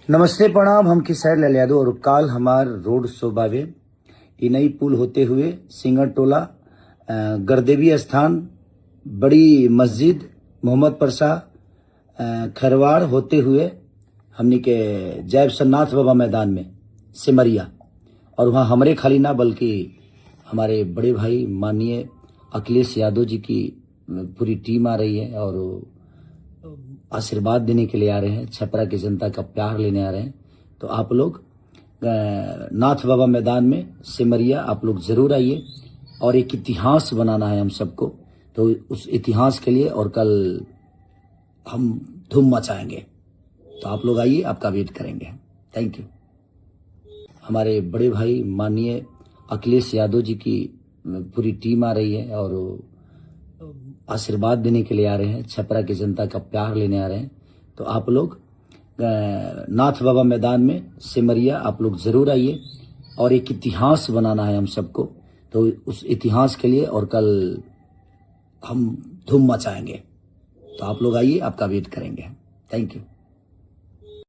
नमस्ते प्रणाम, हम किसैर लाल यादव और काल हमार रोड शो बावे ई नई पुल होते हुए सिंगर टोला गरदेवी स्थान बड़ी मस्जिद मोहम्मद परसा खरवाड़ होते हुए हमनी के जैब सन्नाथ बाबा मैदान में सिमरिया। और वहाँ हमारे खाली ना बल्कि हमारे बड़े भाई माननीय अखिलेश यादव जी की पूरी टीम आ रही है और आशीर्वाद देने के लिए आ रहे हैं, छपरा की जनता का प्यार लेने आ रहे हैं। तो आप लोग नाथ बाबा मैदान में सिमरिया आप लोग जरूर आइए और एक इतिहास बनाना है हम सबको। तो उस इतिहास के लिए और कल हम धूम मचाएंगे, तो आप लोग आइए, आपका वेट करेंगे। Thank you. हमारे बड़े भाई माननीय अखिलेश यादव जी की पूरी टीम आ रही है और आशीर्वाद देने के लिए आ रहे हैं, छपरा की जनता का प्यार लेने आ रहे हैं। तो आप लोग नाथ बाबा मैदान में सिमरिया आप लोग जरूर आइए और एक इतिहास बनाना है हम सबको। तो उस इतिहास के लिए और कल हम धूम मचाएंगे, तो आप लोग आइए, आपका वेट करेंगे। Thank you.